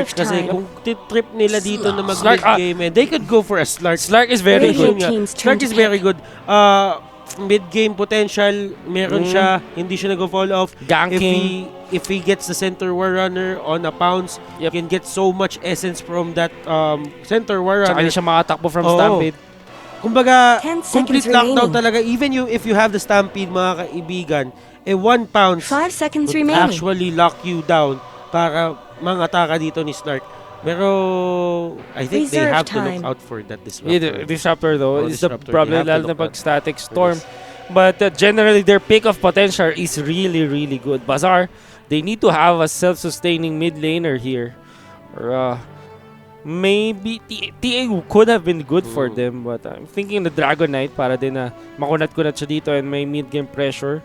Esports kasi time. kung trip nila dito na mag-mid game, and they could go for a Slark. Slark is very good. Slark is very good. Mid-game potential, meron siya, hindi siya nag-fall off. Ganking. If he gets the center war runner on a pounce, he can get so much essence from that center war Tsaka runner. hindi siya makatakbo from Oo. Stampede. Kumbaga, 10 complete seconds lockdown remaining. talaga. Even if you have the Stampede, mga kaibigan, 1 pounce 5 seconds would remaining. actually lock you down para mangataka dito ni Slark. Pero I think they Reserve have to look time. out for that disruptor. Yeah, Disruptor though is the Disruptor. problem, They have lalo to na look pag out static for storm. this. But generally, their pick of potential is really, really good. Bazaar, they need to have a self-sustaining mid laner here. Or maybe TA could have been good for them, but I'm thinking the Dragon Knight para din na makunat-kunat siya dito and may mid-game pressure.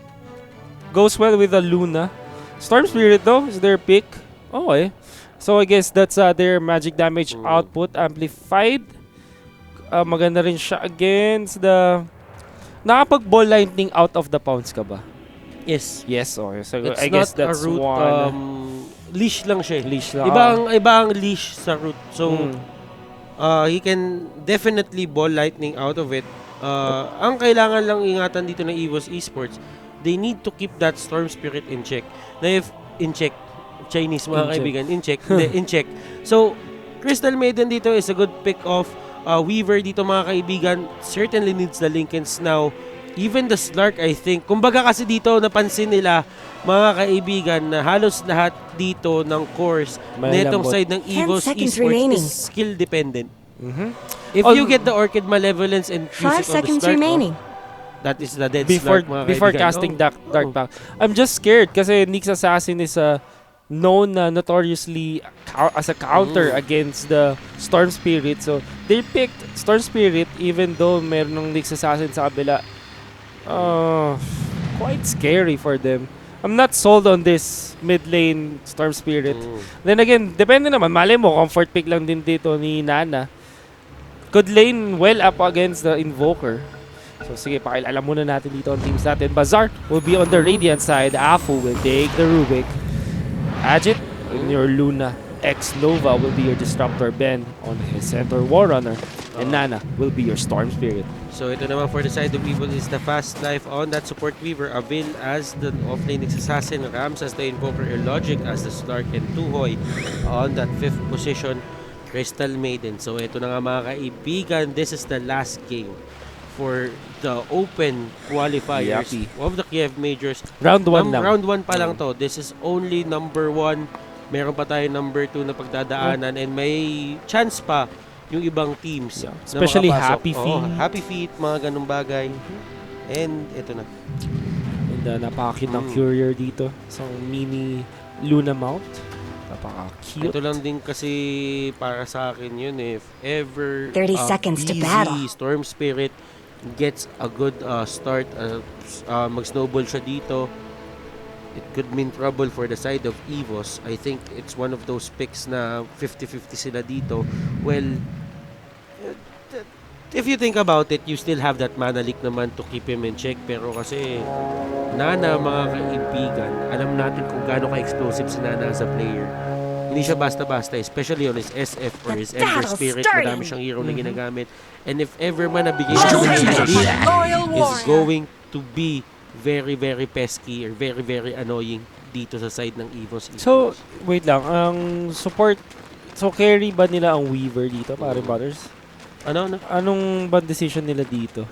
Goes well with the Luna. Storm Spirit though is their pick. Okay. So I guess that's their magic damage output amplified. Maganda rin siya against the... Nakapag-ball lightning out of the pounds ka ba? Yes. Yes, okay. So It's I guess not that's a root, one. leash lang siya. Leash lang. Iba ang leash sa root. So, he can definitely ball lightning out of it. Ang kailangan lang ingatan dito ng EVOS Esports, they need to keep that Storm Spirit in check. Na if in check, Chinese mga kaibigan, in check. Hindi, in check. So, Crystal Maiden dito is a good pick of Weaver dito mga kaibigan. Certainly needs the Linkens now. Even the Slark, I think. Kumbaga kasi dito, napansin nila, mga kaibigan, na halos lahat dito ng course netong side ng 10 EVOS seconds Esports remaining. is skill dependent. If you get the Orchid Malevolence and use 5 it on the seconds Slark, remaining. that is the dead before Slark, mga before kaibigan. casting Dark Pact. I'm just scared kasi Nyx Assassin is known notoriously as a counter against the Storm Spirit. So they picked Storm Spirit even though meron ng Nyx Assassin sa kabila. Quite scary for them. I'm not sold on this mid lane Storm Spirit. Then again, depende naman. Malay mo, comfort pick lang din dito ni Nana. Could lane well up against the Invoker. So sige, pakilala muna natin dito ang teams natin. Bazaar will be on the Radiant side. Afu will take the Rubik. Agit in your Luna. X-Nova will be your Disruptor. Ben on his Center War Runner. And Nana will be your Storm Spirit. So ito naman for the side of Evil is the Fast Life on that support Weaver. Avil as the offlane Assassin. Rams as the Invoker. Illogic as the Slark. And Tuhoy on that 5th position. Crystal Maiden. So ito na nga mga kaibigan. This is the last game for the open qualifiers of the Kiev Majors. Round 1 lang. Round 1 pa lang to. This is only number 1. Meron pa tayo number 2 na pagdadaanan and may chance pa yung ibang teams. Yeah. Especially na makapasok. Happy Feet. Happy Feet, mga ganung bagay. And ito na. And napaka-cute ng Courier dito. Isang mini Luna mount. Napaka-cute. Ito lang din kasi para sa akin yun. If ever 30 seconds to battle. Storm Spirit gets a good start, mag-snowball siya dito, it could mean trouble for the side of EVOS. I think it's one of those picks na 50-50 sila dito. Well, if you think about it, you still have that mana leak naman to keep him in check. Pero kasi, Nana, mga kaibigan, alam natin kung gaano ka-explosive si Nana as a player. Hindi siya basta-basta, especially on his SF or his Ember Spirit. Madami siyang hero na ginagamit. And if ever man nabigay siya ng lead, is going to be very, very pesky or very, very annoying dito sa side ng EVOS. So, wait lang. Ang support, so carry ba nila ang Weaver dito, pare Butters? Ano? Anong ba decision nila dito?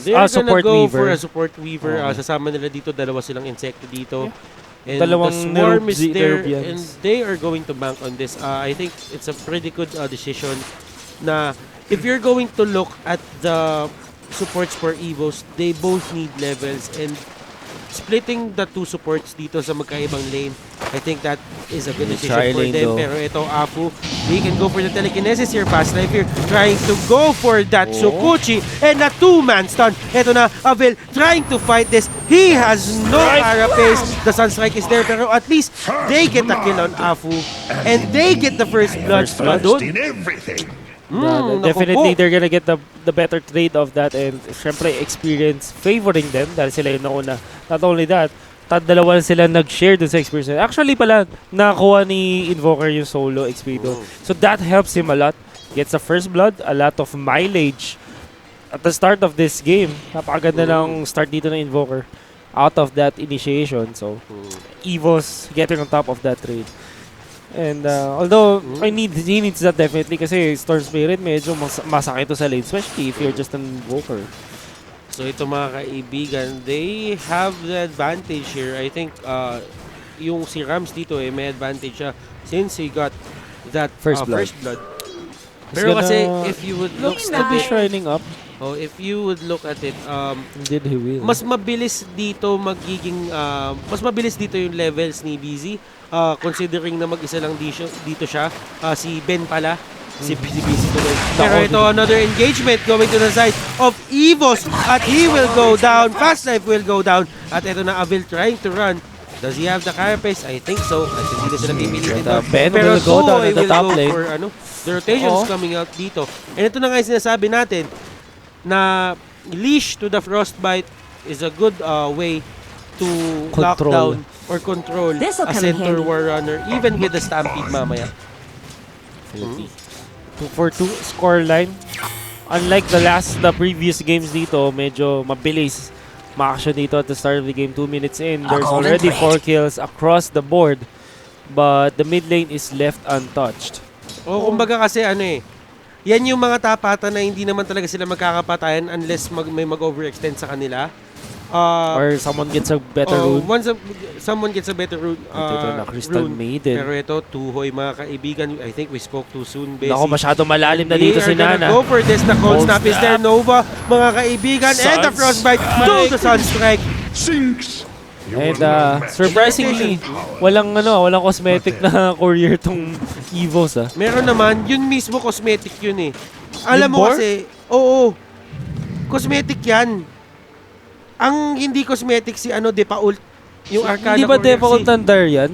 They're gonna go Weaver. for a support Weaver. Sasama nila dito, dalawa silang Insecto dito. And Dalawang the Swarm is there Nerubians. and they are going to bank on this. I think it's a pretty good decision na if you're going to look at the supports for EVOS, they both need levels and splitting the two supports dito sa magkaibang lane, I think that is a good decision for them. Though. Pero ito, Afu, he can go for the telekinesis here. Fast Life here, trying to go for that Sukuchi and a two-man stun. Ito na, Avil trying to fight this. He has no carapace. The Sunstrike is there, pero at least they get a kill on Afu and they get the first blood. in everything. Definitely, they're gonna get the better trade of that and syempre experience favoring them dahil sila yung nauna. Not only that, dalawa na sila nag-share dun sa experience. Actually pala, nakakuha ni Invoker yung solo XP doon. So that helps him a lot. Gets the first blood, a lot of mileage at the start of this game. Napakaganda ng start dito ng Invoker out of that initiation. So EVOS getting on top of that trade. And although he needs that definitely kasi Storm Spirit medyo masakit to sa lane, especially if you're just an Invoker. So ito mga kaibigan, they have the advantage here. I think yung si Rams dito may advantage siya since he got that First blood. Pero kasi if you would look to be shrining up. Oh, if you would look at it, Did he will? mas mabilis dito yung levels ni BZ considering na mag-isa lang dito siya. Si Ben pala. Si BZ tuloy. Pero ito, another engagement going to the side of EVOS at he will go down. Fast Life will go down. At ito na Avil trying to run. Does he have the carapace? I think so. At hindi na sila pipili dito. Ben Pero will go down at the top lane. For, the rotations coming out dito. And ito na nga yung sinasabi natin na leash to the Frostbite is a good way to lock down or control a center war runner even with the Stampede mamaya. 2-4-2 scoreline. Unlike the previous games dito, medyo mabilis ma-action dito at the start of the game. 2 minutes in, there's already 4 kills across the board. But the mid lane is left untouched. Kumbaga kasi yan yung mga tapatan na hindi naman talaga sila magkakapatayan unless may mag-overextend sa kanila. Or someone gets a better rune. Once someone gets a better rune. Ito na Crystal Maiden. Pero ito, Tuhoy mga kaibigan. I think we spoke too soon, Bessie. Nako, masyado malalim na dito si Nana. Go for this. The cold snap is there, Nova. Mga kaibigan. And the Frostbite to the Sunstrike. And surprisingly, walang cosmetic na courier tong EVOS. Meron naman, yun mismo cosmetic yun eh. Alam mo kasi, cosmetic yan. Ang hindi cosmetic si Depault, yung Arcana. Hindi ba Depault ng Darian?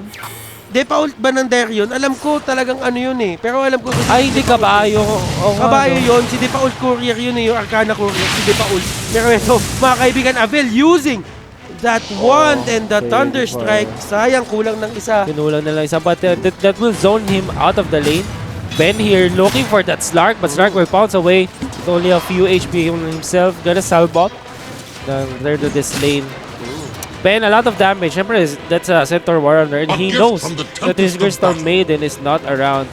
Depault ba ng Darian? Alam ko talagang yun eh. Pero alam ko... Ay, hindi kabayo. Kabayo yun. Si Depault Courier yun eh. Yung Arcana Courier. Si Depault. Pero ito, mga kaibigan, Avil using that wand and the Thunderstrike. Sayang, kulang ng isa. Kinulang na lang isa. But that will zone him out of the lane. Ben here looking for that Slark. But Slark will bounce away. With only a few HP himself. Gonna Salbot. There to this lane. Ben, a lot of damage. Siyempre, that's a center war runner. And he knows that his Crystal Maiden is not around.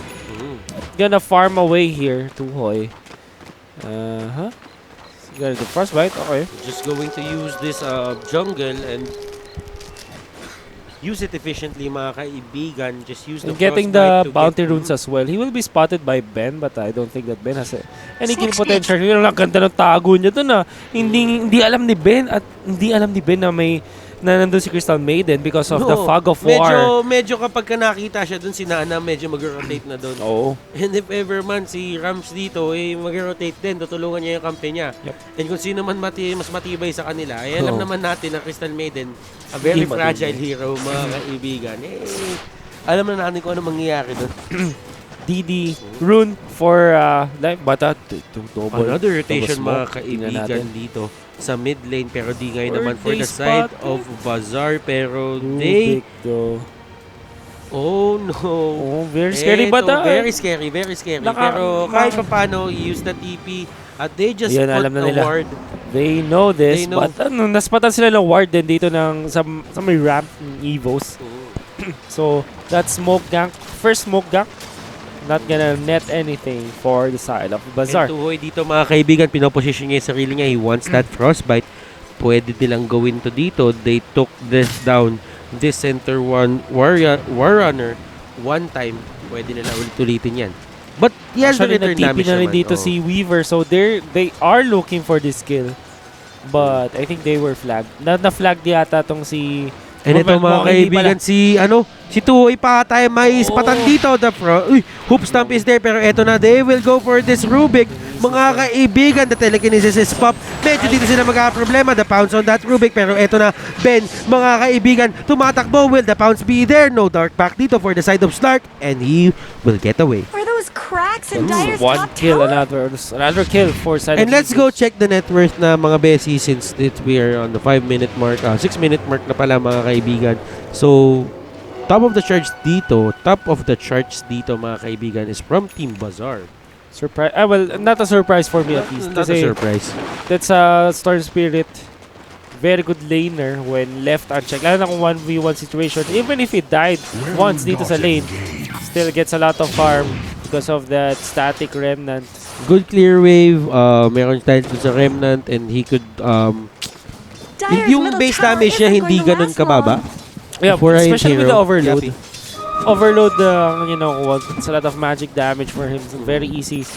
Gonna farm away here to Hoy. Got the Frostbite. Okay. Just going to use this jungle and use it efficiently, mga kaibigan. Just use the and getting the bounty runes as well. He will be spotted by Ben, but I don't think that Ben has any kill potential. Yung lang ganda ng tago niya doon hindi alam ni Ben at hindi alam ni Ben na nandun si Crystal Maiden because of the fog of war. Medyo kapag nakita siya dun si Nana, medyo mag-rotate na dun. And if ever man si Rams dito, mag-rotate din, tutulungan niya yung kampe niya. And kung sino man mas matibay sa kanila, alam naman natin na Crystal Maiden, a very fragile hero, mga kaibigan. Alam na natin kung ano mangyayari dun. DD rune for life bata another rotation, mga kaibigan dito sa mid lane, pero di ngayon naman for the side of Bazaar, pero they very scary bata. Very scary. Pero kahit pa paano, use the TP at they just put a ward. They know this, but naspatan sila ng ward din dito sa may ramp ng EVOS. So that smoke gank, first smoke gank, not gonna net anything for the side of Bazaar. And Tuhoy dito, mga kaibigan, pinoposition niya yung sarili niya. He wants that Frostbite. Pwede nilang gawin to dito. They took this down, this center war runner one time. Pwede nila ulitin yan. But he has the return damage na rin dito si Weaver. So they are looking for this kill. But I think they were flagged. Na-flag yata tong si... And ito, mga kaibigan, si Tuhoy pa tayo may ispatan dito. Hoop stomp is there, pero ito na, they will go for this Rubik. Mga kaibigan, the telekinesis is pop. Medyo dito sila magkakaproblema. The pounce on that Rubik, pero ito na, Ben, mga kaibigan, tumatakbo. Will the pounce be there? No dark back dito for the side of Slark, and he will get away. Are those cracks in Dire's One top kill, tower. another kill for Silent And let's go Eagles. check the net worth na mga Bessie since we are on the 5-minute mark, 6-minute mark na pala mga kaibigan. So, top of the charts dito mga kaibigan is from Team Bazaar. Surprise. Well, not a surprise for me at least. Not a Kasi surprise. that's a Storm Spirit. Very good laner when left unchecked. Lalo na kung 1v1 situation. Even if he died once dito sa lane, still gets a lot of farm because of that static remnant. Good clear wave, meron tayo dun sa Remnant and he could, Dire's yung middle base tower damage niya isn't hindi going to ganun last kababa. long. Yeah, For a especially with the hero. overload. Yappy. Overload, it's a lot of magic damage for him. It's very easy.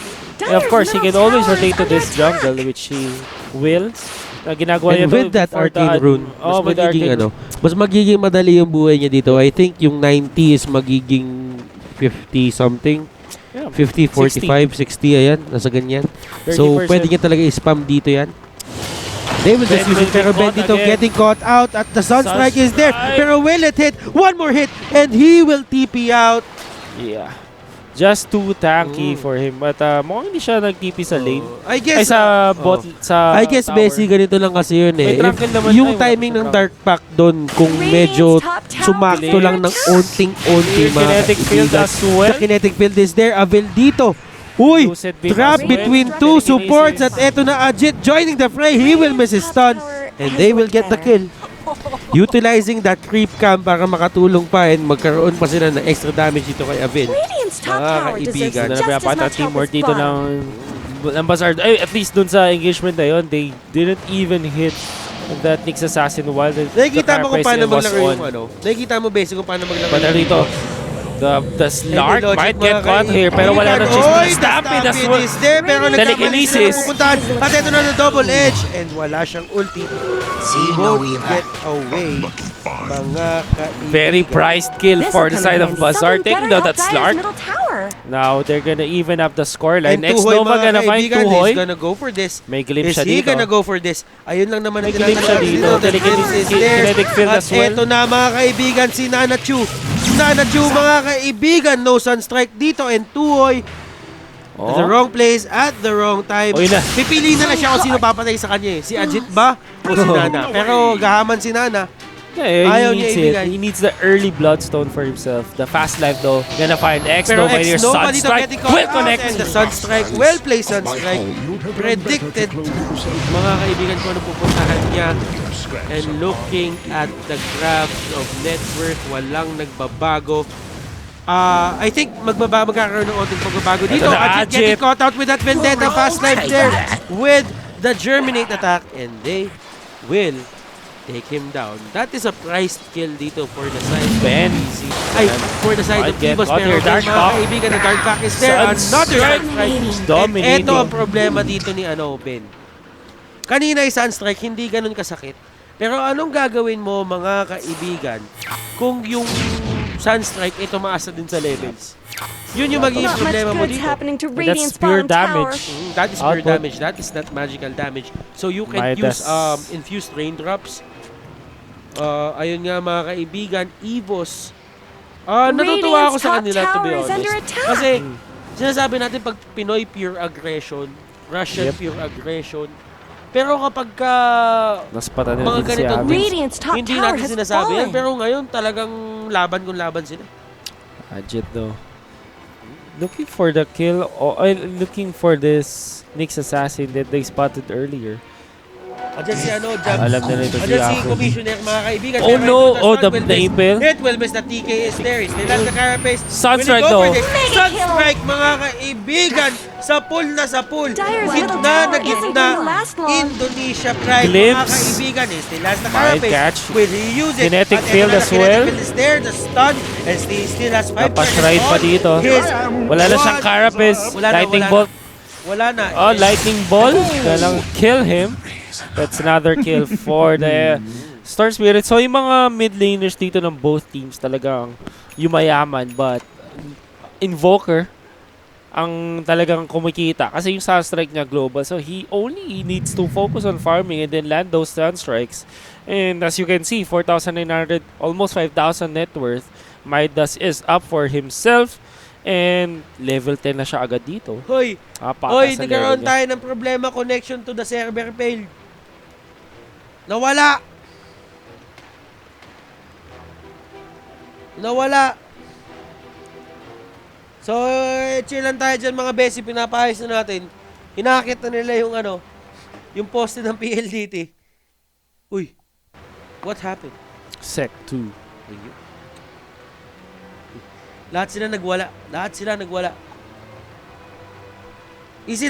And of Dire's course, he can middle always tower is rotate to under this attack. jungle, which he will. Ginagawa And niya with that for the arcane rune, Oh, with the arcane rune. mas magiging madali yung buhay niya dito. I think yung 90 is magiging 50 something. Yeah, 50, 45, 60, ayan, nasa ganyan. So, 30%. pwede niya talaga i-spam dito yan. They will just Ben use will it, pero be Ben caught dito again. getting caught out at the Sunstrike is there. Sunstrike. Pero will it hit? One more hit and he will TP out. Yeah. Just too tanky for him. But mukhang hindi siya nag-TP sa lane. I Ay, guess, sa bot, sa I guess tower. Bessie, ganito lang kasi yun May eh. trample naman. Yung Ay, wala timing pa ng siya Dark Pack doon, kung medyo sumakto lang ng onting-onti Yung kinetic field as well. The kinetic field is there. Avel dito. Uy! Lucid beam Trap as well. between Kinetic two Aces. supports at eto na Ajit joining the fray. He will miss his stun and they will get the kill. Utilizing that creep cam para makatulong pa and magkaroon pa sila ng extra damage dito kay Avel. Radiant's top Mga tower kaibigan. deserves Na just as pinapata much help teamwork as dito Bun. ng Bazaar. Ay, at least dun sa engagement na yun, they didn't even hit that Nyx Assassin while the Nakikita mo kung paano was maglaro yung on. ano. Nakikita mo basic kung paano maglaro. But dito, the Slark Logic, might mga get caught here, pero wala na chance Oy, to stop it as Stampede well. is there, pero nagkamali Telekinesis. sila ng pupuntahan. At ito na double edge and wala siyang ulti. He won't get away. Mga kaibigan. Very priced kill This for will the come side in of handy. Bazaar. Something Taking better down that help Dire's Slark. middle tower. Now they're gonna even up the scoreline. And Next Tuhoy, Nova mga gonna find kaibigan, Tuhoy. he's gonna go for this. May glimpse Is siya he dito. gonna go for this? Ayun lang naman ang May glimpse siya tinatanong dito. Telekinesis is there. Kinetic field At as well. eto na mga kaibigan, si Nanachu. Nanachu mga kaibigan, no Sunstrike dito and Tuhoy. Oh. The wrong place at the wrong time. Oy na. Pipili na lang siya kung sino papatay sa kanya eh. Si Ajit ba o si Nana? Pero gahaman si Nana. Yeah, Ayaw he niya needs it. ibigay. He needs the early bloodstone for himself. The fast life though, gonna find X Pero Nova here. X-Nova dito Sunstrike getting caught will out connect. and the Sunstrike, well played Sunstrike. Predicted mga kaibigan ko na pupuntahan niya. And looking at the graphs of net worth, walang nagbabago. I think magkakaroon ng onting pagbabago dito. Ito na, Ajit getting Ajit. caught out with that Vendetta fast life there with the Germinate attack and they will take him down. That is a priced kill dito for the side of Ben. BC. Ay, for the side of Might get EVOS. caught Pero here, Dark mga Pack. kaibigan, the Dark Pack is there. Another Sunstrike Sunstrike. dominating. And ito ang problema dito ni Ben. Kanina yung Sunstrike, hindi ganun kasakit. Pero anong gagawin mo mga kaibigan kung yung Sunstrike ito maasa din sa levels? Yun yung magiging Not much problema mo good's dito. happening to But that's Radiant's pure bottom tower. damage. That is pure Output. damage. That is not magical damage. So you can Midas. use infused raindrops. Ayun nga mga kaibigan, EVOS. Natutuwa ako sa kanila to be Radiant's top tower is under honest. attack. Kasi sinasabi natin pag Pinoy pure aggression, Russian Yep. pure aggression. Pero kapag ka Naspatan nila mga dito si ganito Abby. Radiant's top hindi tower natin has sinasabi yan. fallen. Pero ngayon talagang laban kung laban sila. Ajit though. Looking for the kill, looking for this Nyx Assassin that they spotted earlier. Ayan si Jab. Alam na nito si Ayan si Ako. Commissioner mga kaibigan. Oh Pero no! ito, Oh, Sun the will miss. Naple. It will miss the TK is there. Is nilang the carapace. Sunstrike Will though. he go for this? Mega Sunstrike mga kaibigan. Sa pool na sa pool. Dire's middle Gitna na tower isn't gitna. gonna last long. Indonesia Pride mga Glimpse. kaibigan. Is still has the Might carapace. catch. Will he use it? Kinetic At ito field na, as the kinetic well. field is there. The stun. And he still has 5 Napashrine pa dito. Wala na siyang carapace. Wala na, Lightning wala na. bolt. Wala na. Oh, lightning ball. Galang kill him. That's another kill for the Storm Spirit. So yung mga mid laners dito ng both teams talagang yumayaman, but Invoker ang talagang kumikita kasi yung Sunstrike niya global. So he only needs to focus on farming and then land those Sunstrikes. And as you can see, 4,900, almost 5,000 net worth. Midas is up for himself. And level 10 na siya agad dito. Hoy, Patas sa nagkaroon level niya. tayo ng problema. Connection to the server failed. Nawala. So, chill lang tayo dyan mga besi. Pinapahayos na natin. Hinakit na nila yung yung poste ng PLDT. Uy, what happened? Sec 2. Ayun. Lahat sila nagwala. Easy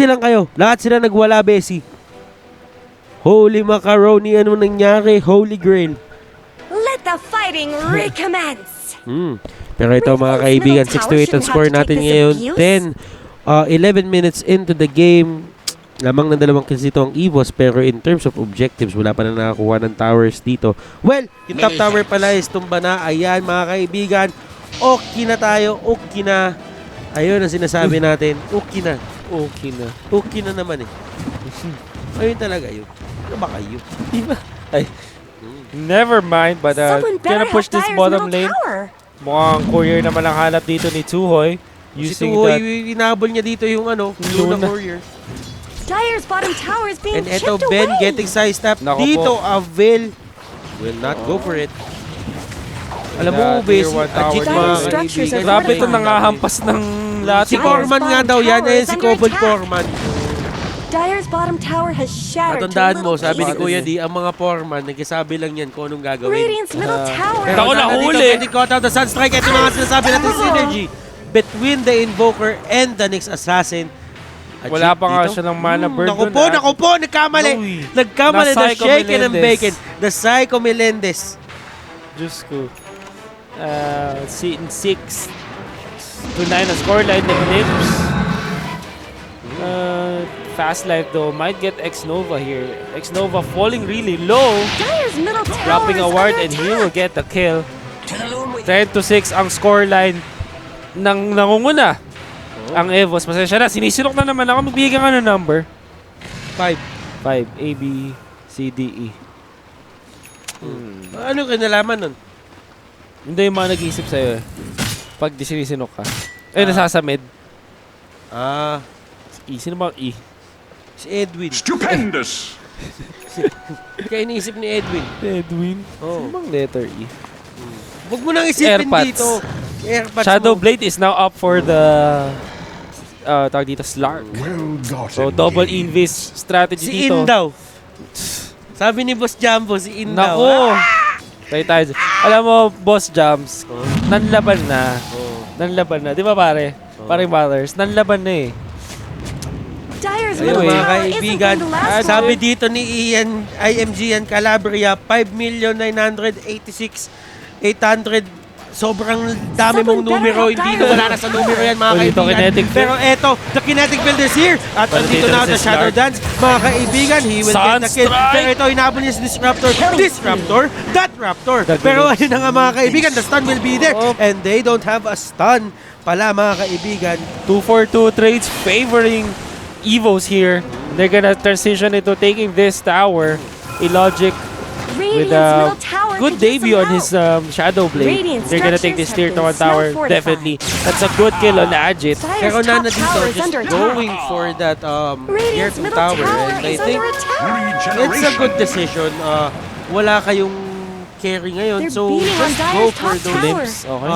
lang kayo. Lahat sila nagwala, Bessie. Holy macaroni, ano nangyari? Holy grail. Let the fighting recommence. Pero ito mga kaibigan, 6-8 ang score natin ngayon. 11 minutes into the game. Lamang ng 2 kills dito ang EVOS, pero in terms of objectives, wala pa na nakakuha ng towers dito. Well, yung top tower pala is tumba na. Ayan mga kaibigan, okay na tayo, okay na. Ayun ang sinasabi natin, okay na. Okay na naman eh. Ayun talaga yun. Ano ba kayo? Diba? Ay, never mind, but Someone gonna better push help this Dire's bottom middle lane. tower. Mukhang courier naman ang hanap dito ni Tuhoy. Si Using Tuhoy, that. inabol niya dito yung Luna Warrior. Dire's bottom tower is being And eto, chipped Ben away. getting sidestep. Nako Dito, po. Avail will not go for it. Alam mo, Tier Besi, one tower Ajit dito. mga Dire structures kaibigan. are Grabe ito fortified. nangahampas ng lahat. Si Corman nga daw yan. Ayun, si Cobalt Corman. Dire's bottom tower has shattered to Matandaan mo, little sabi ni pieces. Kuya D, ang mga Foreman, nagkasabi lang yan kung anong gagawin. Radiant's middle tower. Pero Ako sana nahuli. dito, getting caught out the Sunstrike. Ito na nga sinasabi natin synergy between the Invoker and the next Assassin. Ajit Wala pa nga dito. siya ng mana burn Naku dun, po, ah. naku po, nagkamali. Uy. Nagkamali Na the Psycho shaken and Melendez. bacon. The Psycho Melendez. Diyos ko. 6 to 9 ang scoreline ng Lips. Fast life though might get X-Nova here. X-Nova falling really low. Dire's middle tower Dropping is a ward under and he will attack. get the kill. 10-6 ang scoreline ng nangunguna. Ang EVOS. Pasensya na. Sinisinok na naman ako. Magbigay ka ng number. 5. 5. A, B, C, D, E. Ano kinalaman nun? Hindi yung mga nag-iisip sa'yo eh. Pag di sinisinok ka. Nasasamid. E. Sino ba ang E? Si Edwin. Stupendous! Kaya iniisip ni Edwin. Edwin? Oh. Sino bang letter E? Huwag mo nang isipin Airpods. dito. Airpods Shadow mo. Blade is now up for the tawag dito, Slark. Well got So double invis strategy Si dito. In daw. Sabi ni Boss Jumbo, si In daw. Nako! Tayo. Alam mo, Boss Jams, nanlaban na. Nanlaban na. Di ba pare? Paring Brothers, nanlaban na eh. Dire's Ayun middle mga tower isn't kaibigan, going to last sabi long. dito ni Ian, IMG and Calabria, 5,986,800. Sobrang dami mong numero, hindi na wala na sa numero yan mga Oh, dito kaibigan. kinetic field. Pero eto, the kinetic field is here. At Pero andito dito na na the si Shadow Slark. Dance. Mga kaibigan, he will get the kill. Sunstrike! Pero ito, hinabol niya si Disruptor. That Raptor. That Pero grenades. ayun na nga mga kaibigan, the stun will be there. Oh. And they don't have a stun pala mga kaibigan. 2-4-2 trades favoring EVOS here. They're gonna transition into taking this tower. Illogic with Radiant's a middle tower good could use debut some on his help. Shadow Blade. Radiant They're gonna take this tier structures to 1 have tower. been snow Definitely. That's a good kill on Ajit. Dire's Pero top Nana dito, tower is just under going attack. for that tier Radiant's 2 middle tower. tower And I is think under attack. it's a good decision. Wala kayong carry ngayon. They're So, beating on just go Dire's for top those tower. Glimpse. Okay.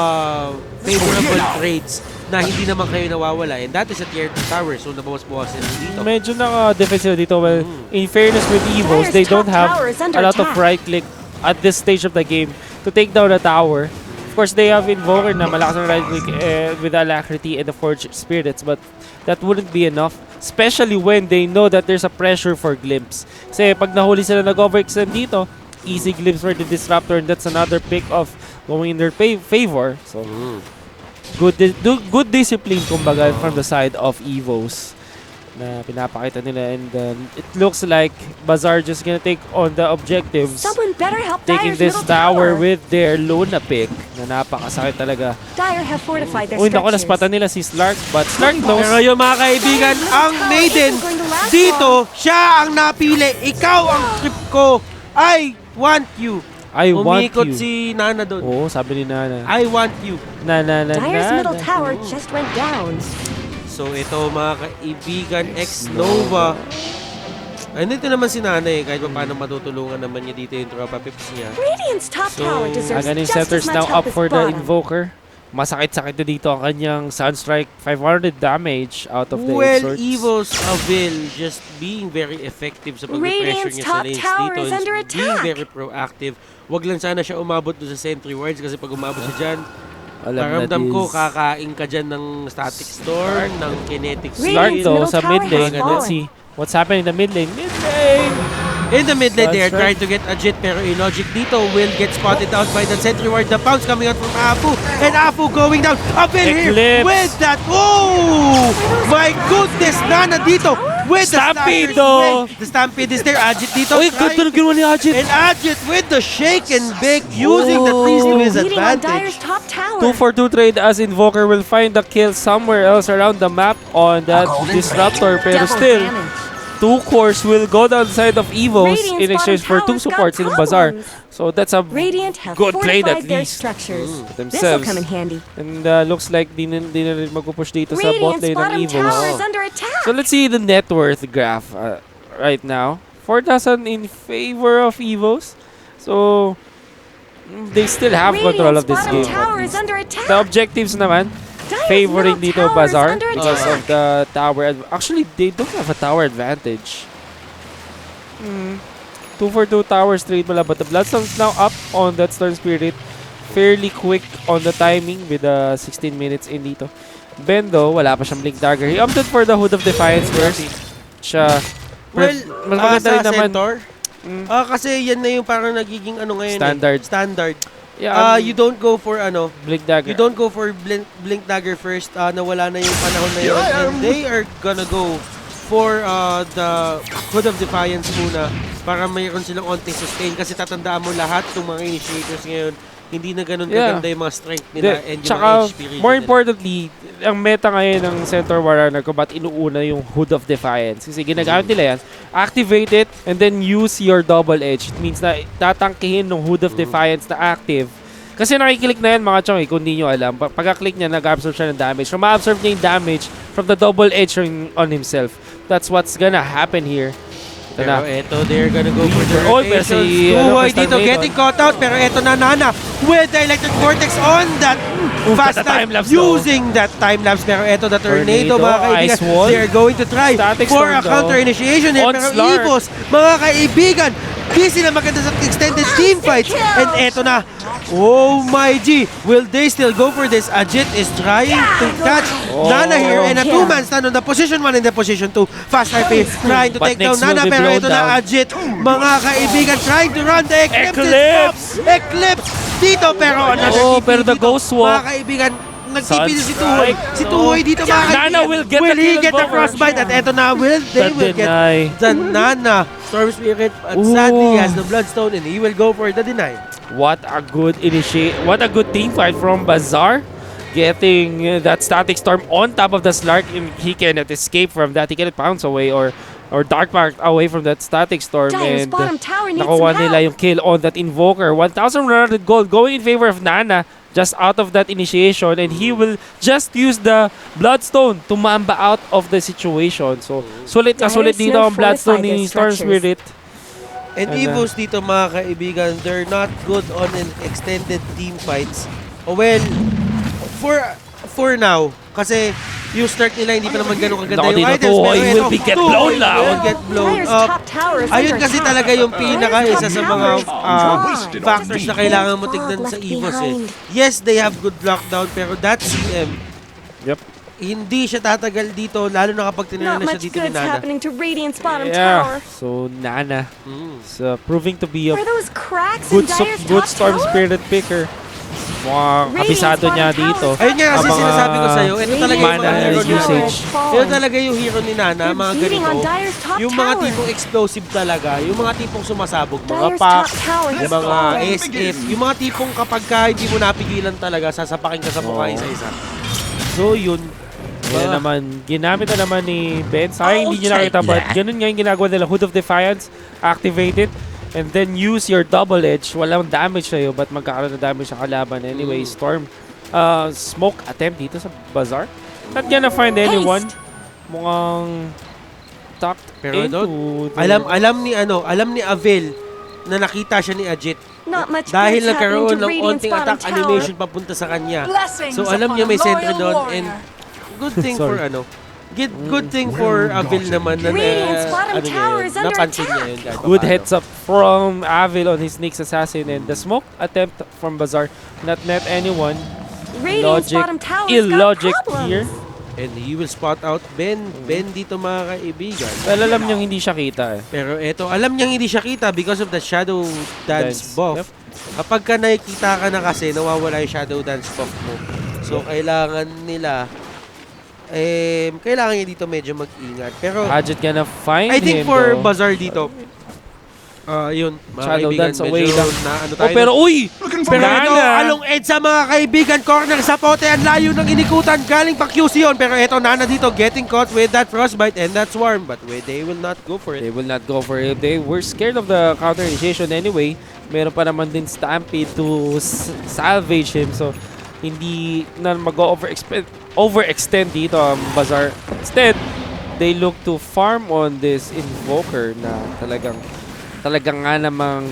favorable trades na hindi naman kayo nawawala. And that is a tier 2 tower. So, nabawas-bawasin dito. Medyo naka-defensive dito. Well, in fairness with EVOS, they Dire's don't top have tower is under a lot of attack. right-click at this stage of the game to take down the tower. Of course, they have Invoker na malakas ang right-click with Alacrity and the Forged Spirits, but that wouldn't be enough. Especially when they know that there's a pressure for Glimpse. Kasi pag nahuli sila nag-overextend dito, easy Glimpse for the Disruptor, and that's another pick of going in their favor. So, good discipline kumbaga from the side of EVOS na pinapakita nila, and it looks like Bazaar just gonna take on the objectives, Someone better help taking Dire's this middle tower tower. with their Luna pick na napakasakit talaga. Dire have fortified their Uy, naku, structures. naspatan nila si Slark, but Slark knows. Pero yung mga kaibigan, ang Maiden dito, siya ang napili. Ikaw ang trip ko. I want you I want Umikot you. si Nana doon. Oo, sabi ni Nana. I want you. Dyer's middle tower just went down. So ito mga kaibigan, ex-Nova. Ay, nito naman si Nana kahit pa paano matutulungan naman niya dito yung tropa pips niya. Radiant's top tower deserves Again, just Scepter's as much now help up as for the bottom. Invoker. Masakit-sakit na dito ang kanyang Sunstrike. 500 damage out of the Well, Esports. EVOS Avil just being very effective sa pag-pressure Radiant's niya sa top lanes tower dito. is under He's being attack. very proactive. Wag lang sana siya umabot doon sa sentry wards kasi pag umabot siya dyan, Alam na paramdam ko this. kakain ka dyan ng static storm, ng kinetic Slark Radiant's shield. though middle sa tower mid lane. has Let's fallen. see what's happening in the mid lane. Mid lane! In the mid lane, they are That's trying to get a Jit, pero Illogic dito will get spotted out by the sentry ward. The pounce coming out from Afu, and Afu going down. Avil here Eclipse. with that. Oh! My goodness, Nana dito with the Stampede, Stagger though. Swing. The Stampede is there. Ajit dito. Uy, ganda na ginawa ni Ajit. And Ajit with the shake and bake, using the trees to his Beating on advantage. Dyer's top tower. 2-for-2 trade as Invoker will find the kill somewhere else around the map on that Disruptor. Pero Double still, damage. 2 cores will go down the side of EVOS Radiant's in exchange for 2 bottom tower's supports got in Bazaar. problems. So that's a Radiant have good trade at fortified their least. structures. This'll themselves. come in handy. And looks like di na rin magpupush dito sa bot Radiant's lane ng bottom tower EVOS. is under attack. So let's see the net worth graph right now. 4,000 in favor of EVOS. So they still have control of this Radiant's game. bottom tower at is least. under attack. The objectives naman, Dyer's favoring middle dito tower is Bazaar under because attack. of the tower. Actually, they don't have a tower advantage. 2-for-2 towers trade pala, but the Bloodstone's now up on that Storm Spirit. Fairly quick on the timing with 16 minutes in dito. Ben though, wala pa siyang Blink Dagger. He opted for the Hood of Defiance first. Siya, Well, mas maganda sa rin naman. Centaur, kasi yan na yung parang nagiging ano ngayon Standard. Standard. Yeah, You don't go for Blink Dagger. You don't go for blink dagger first. Nawala na yung panahon na yun. And they are gonna go for the Hood of Defiance muna para mayroon silang onting sustain. Kasi tatandaan mo lahat ng mga initiators ngayon, hindi na ganun kaganda yung mga strength nila and yung Tsaka, mga HP region more nila. importantly, ang meta ngayon ng Centaur Warrior kung ba't inuuna yung Hood of Defiance. Kasi ginagamit nila yan, activate it and then use your double edge. It means na tatangkihin ng Hood of Defiance na active. Kasi nakiklik na yan mga chong kung hindi nyo alam. Pagka-click niya, nag-absorb siya ng damage. So ma-absorb niya yung damage from the double edge on himself. That's what's gonna happen here. Ito Pero na. eto, they're gonna go for the Oh, pero rotation. si, Duhoy Crystal dito Maiden. getting caught out. Pero eto na Nana with the electric vortex on that fast the time-lapse using that time-lapse. Pero eto the tornado, Tornado, mga kaibigan. ice wall. They're going to try Static for storm a counter daw. initiation here. On Pero Slark. EVOS, mga kaibigan, di sila maganda sa extended team fights. And eto na. Oh my G. Will they still go for this? Ajit is trying to catch Nana here and a two-man stand on the position 1 and the position 2. Fast RP trying to But take down next will Nana be pero blown ito na down. Ajit. Mga kaibigan trying to run the Eclipse. Eclipse! Eclipse dito pero another Oh, TP pero the dito. Ghost Walk. Mga kaibigan, nag-TP na si Tuhoy. Sunstrike. Si Tuhoy dito mga Nana kaibigan. will get the he kill on get the Bower. frostbite? At eto na, they The will get deny. the Nana. Storm Spirit at sadly has the Bloodstone and he will go for the deny. What a good what a good team fight from Bazaar. Getting that Static Storm on top of the Slark, and he cannot escape from that. He cannot bounce away or Dark Mark away from that Static Storm. Dyer's And bottom tower needs some nakuha nila help. yung kill on that Invoker. 1,100 gold going in favor of Nana just out of that initiation, and he will just use the Bloodstone to mamba out of the situation. So, sulit na sulit Dyer's dito ang now Bloodstone fortified ni their Storm structures. Spirit. And Ano? EVOS dito mga kaibigan, they're not good on an extended team fights. Well, for now, kasi yung start nila hindi pa naman ganun kaganda Naku, yung dito, items. Tuhoy will be get blown Tuhoy down. will get blown Dyer's up. top tower is Ayun under kasi attack. talaga yung pinaka Dyer's isa top sa tower mga is gone. factors na kailangan mo tignan sa EVOS eh. Yes, they have good lockdown pero that CM, Yep. hindi siya tatagal dito lalo na kapag tinira Not na siya much dito ni good's Nana. happening to Radiant's bottom Yeah. tower. So, Nana Mm. is proving to be a Were those cracks good, in Dyer's good top Storm tower? Spirited picker. Mukhang Radiant's kabisado niya bottom dito. tower Ayun nga kasi Ang mga sinasabi ko sa'yo, ito talaga yung mana mga hero ni Nana. usage. Ito talaga yung hero ni Nana, They're mga beating on ganito. Dyer's top Yung mga tower. tipong explosive talaga, yung mga tipong sumasabog, mga Dyer's pack, top tower has yung mga fallen. SF, yung mga tipong kapag ka hindi mo napigilan talaga, sasapakin ka sa mukha Oo. isa-isa. So yun, Ayan naman, ginamit na naman ni Ben. Sayang hindi niya nakita, but ganun nga yung ginagawa nila. Hood of Defiance, activated. and then use your double edge. Walang damage sa'yo, but magkakaroon na damage sa kalaban. Anyway, Storm, smoke attempt dito sa Bazaar. Not gonna find anyone. Mukhang tucked Pero into alam ni Avel na nakita siya ni Ajit. Not much Dahil good's happening nagkaroon to ng Radiant's onting bottom attack tower. animation papunta sa kanya. Blessings So alam upon niya may a sentry loyal doon, warrior. and good thing for Sorry. good thing for Avil naman na Radiant's bottom niya tower yun, is under napansin niya attack. yun kahit good papaano. heads up from Avil on his Nyx Assassin, and the smoke attempt from Bazaar not met anyone. Radiant's Logic, bottom tower's got illogic problems. here. And he will spot out Ben dito mga kaibigan. Well, alam niyang hindi siya kita eh. Pero eto, alam niyang hindi siya kita because of the Shadow Dance Dance. buff. Yep. Kapag ka nakikita ka na kasi, nawawala yung Shadow Dance buff mo. So, kailangan nila, kailangan niya dito medyo mag-ingat. Pero, Hadget gonna find I think him for though. Bazaar dito, yun, mga Shadow kaibigan, Dance away medyo lang. na ano Oh, tayo. pero uy! Looking for Pero Nana. ito, along edge sa mga kaibigan, corner sa pote, ang layo ng inikutan, galing pa QC yun. Pero ito, Nana dito, getting caught with that frostbite and that swarm. But they will not go for it. They will not go for it. They were scared of the counter initiation anyway. Meron pa naman din Stampede to salvage him. So, hindi na overextend dito ang Bazaar. Instead, they look to farm on this Invoker na talagang nga namang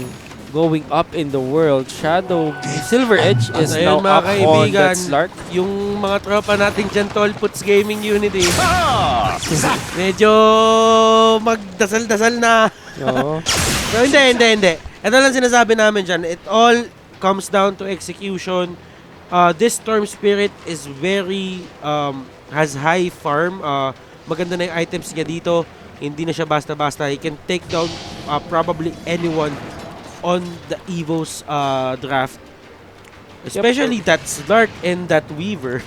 going up in the world. Shadow Silver Edge is Ayun, now mga up on kaibigan, that Slark. yung mga tropa nating dyan, Tolputs Gaming Unity, medyo magdasal-dasal na. Oo. Pero hindi. Ito lang sinasabi namin dyan. It all comes down to execution. This Storm Spirit is very, has high farm. Maganda na yung items niya dito. Hindi na siya basta-basta. He can take down probably anyone on the EVOS draft. Especially that Slark and that Weaver.